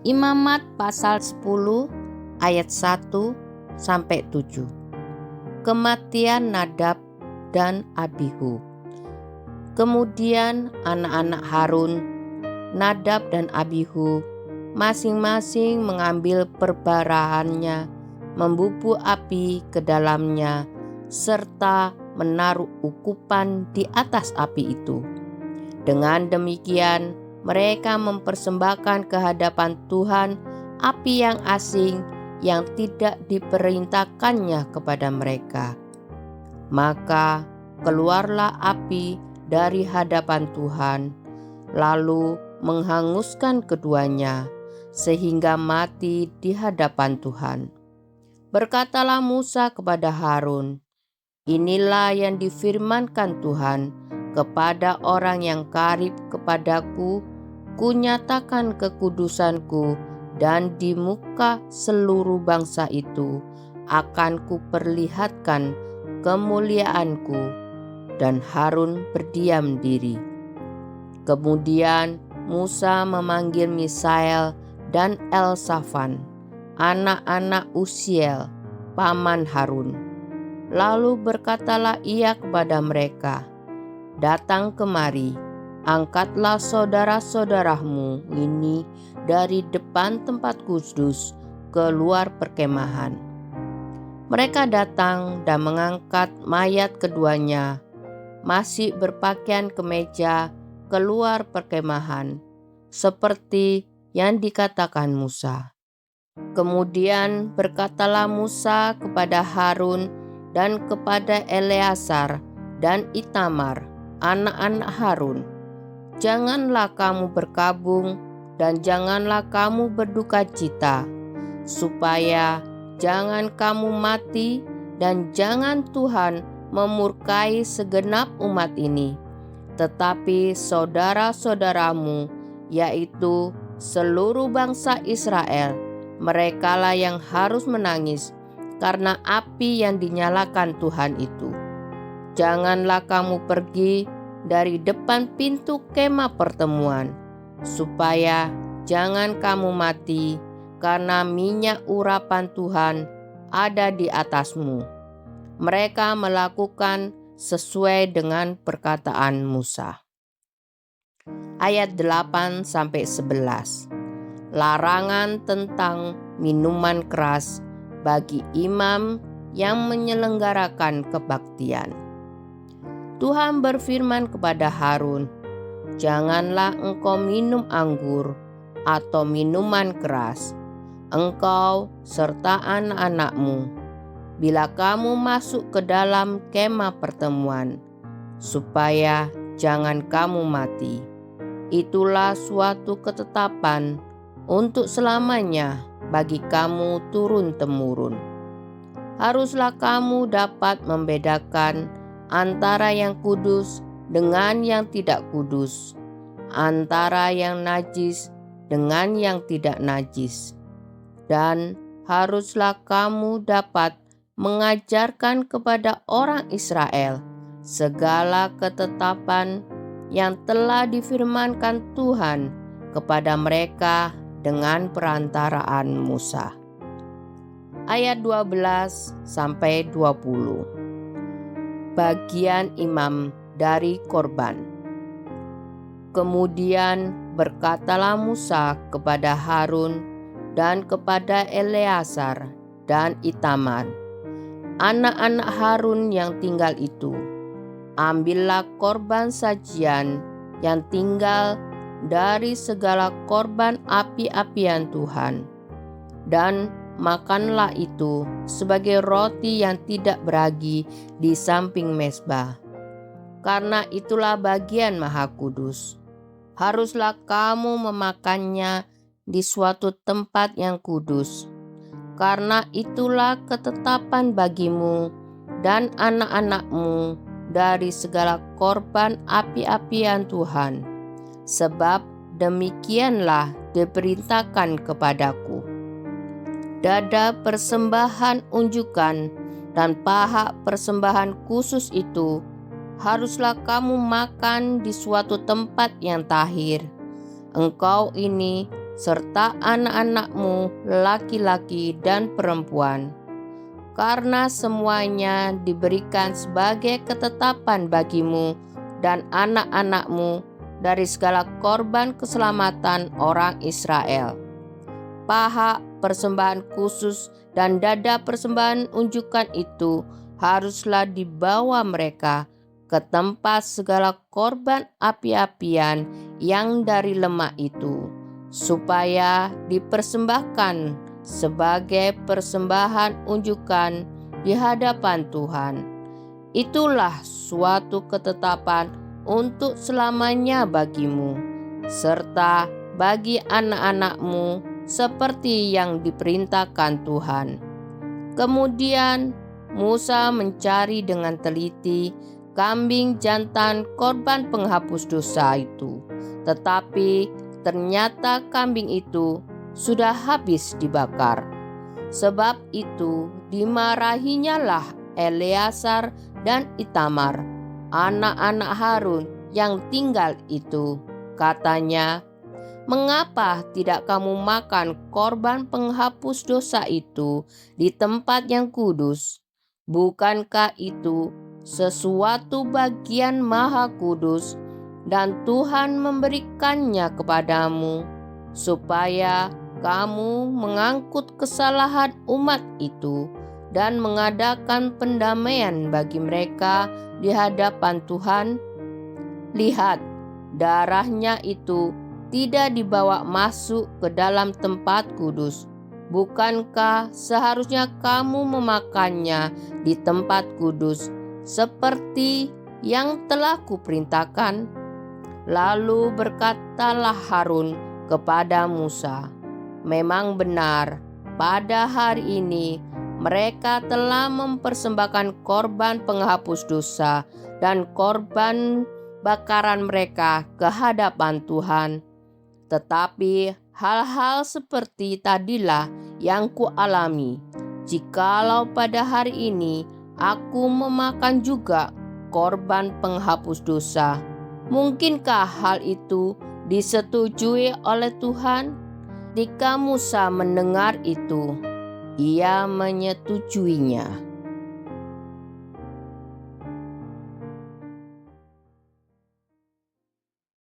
Imamat pasal 10 ayat 1 sampai 7. Kematian Nadab dan Abihu. Kemudian anak-anak Harun, Nadab dan Abihu, masing-masing mengambil perbarahannya, membubuh api ke dalamnya, serta menaruh ukupan di atas api itu. Dengan demikian, mereka mempersembahkan ke hadapan Tuhan api yang asing yang tidak diperintahkannya kepada mereka. Maka keluarlah api dari hadapan Tuhan, lalu menghanguskan keduanya, sehingga mati di hadapan Tuhan. Berkatalah Musa kepada Harun, "Inilah yang difirmankan Tuhan, kepada orang yang karib kepadaku, kunyatakan kekudusanku, dan di muka seluruh bangsa itu akan kuperlihatkan kemuliaanku." Dan Harun berdiam diri. Kemudian Musa memanggil Misael dan Elsafan, anak-anak Uziel, paman Harun. Lalu berkatalah ia kepada mereka, "Datang kemari, angkatlah saudara-saudaramu ini dari depan tempat kudus keluar perkemahan." Mereka datang dan mengangkat mayat keduanya, masih berpakaian kemeja, keluar perkemahan, seperti yang dikatakan Musa. Kemudian berkatalah Musa kepada Harun dan kepada Eleazar dan Itamar, anak-anak Harun, "Janganlah kamu berkabung dan janganlah kamu berduka cita, supaya jangan kamu mati dan jangan Tuhan memurkai segenap umat ini. Tetapi saudara-saudaramu, yaitu seluruh bangsa Israel, merekalah yang harus menangis karena api yang dinyalakan Tuhan itu. Janganlah kamu pergi dari depan pintu kemah pertemuan, supaya jangan kamu mati, karena minyak urapan Tuhan ada di atasmu." Mereka melakukan sesuai dengan perkataan Musa. Ayat 8-11. Larangan tentang minuman keras bagi imam yang menyelenggarakan kebaktian. Tuhan berfirman kepada Harun, "Janganlah engkau minum anggur atau minuman keras, engkau serta anak-anakmu, bila kamu masuk ke dalam kemah pertemuan, supaya jangan kamu mati. Itulah suatu ketetapan untuk selamanya bagi kamu turun-temurun. Haruslah kamu dapat membedakan antara yang kudus dengan yang tidak kudus, antara yang najis dengan yang tidak najis. Dan haruslah kamu dapat mengajarkan kepada orang Israel segala ketetapan yang telah difirmankan Tuhan kepada mereka dengan perantaraan Musa." Ayat 12-20. Bagian imam dari korban. Kemudian berkatalah Musa kepada Harun dan kepada Eleazar dan Itamar, anak-anak Harun yang tinggal itu, "Ambillah korban sajian yang tinggal dari segala korban api-apian Tuhan, dan makanlah itu sebagai roti yang tidak beragi di samping mezbah, karena itulah bagian maha kudus. Haruslah kamu memakannya di suatu tempat yang kudus, karena itulah ketetapan bagimu dan anak-anakmu dari segala korban api-apian Tuhan, sebab demikianlah diperintahkan kepadaku. Dada persembahan unjukan dan paha persembahan khusus itu haruslah kamu makan di suatu tempat yang tahir. Engkau ini serta anak-anakmu laki-laki dan perempuan, karena semuanya diberikan sebagai ketetapan bagimu dan anak-anakmu dari segala korban keselamatan orang Israel. Paha persembahan khusus dan dada persembahan unjukan itu haruslah dibawa mereka ke tempat segala korban api-apian yang dari lemak itu, supaya dipersembahkan sebagai persembahan unjukan di hadapan Tuhan. Itulah suatu ketetapan untuk selamanya bagimu, serta bagi anak-anakmu seperti yang diperintahkan Tuhan. Kemudian Musa mencari dengan teliti kambing jantan korban penghapus dosa itu, tetapi ternyata kambing itu sudah habis dibakar. Sebab itu dimarahinya lah Eleazar dan Itamar, anak-anak Harun yang tinggal itu. Katanya, "Mengapa tidak kamu makan korban penghapus dosa itu di tempat yang kudus? Bukankah itu sesuatu bagian maha kudus, dan Tuhan memberikannya kepadamu, supaya kamu mengangkut kesalahan umat itu dan mengadakan pendamaian bagi mereka di hadapan Tuhan? Lihat, darahnya itu tidak dibawa masuk ke dalam tempat kudus. Bukankah seharusnya kamu memakannya di tempat kudus seperti yang telah kuperintahkan?" Lalu berkatalah Harun kepada Musa, "Memang benar, pada hari ini mereka telah mempersembahkan korban penghapus dosa dan korban bakaran mereka ke hadapan Tuhan. Tetapi hal-hal seperti tadilah yang kualami, jikalau pada hari ini aku memakan juga korban penghapus dosa. Mungkinkah hal itu disetujui oleh Tuhan?" Ketika Musa mendengar itu, ia menyetujuinya.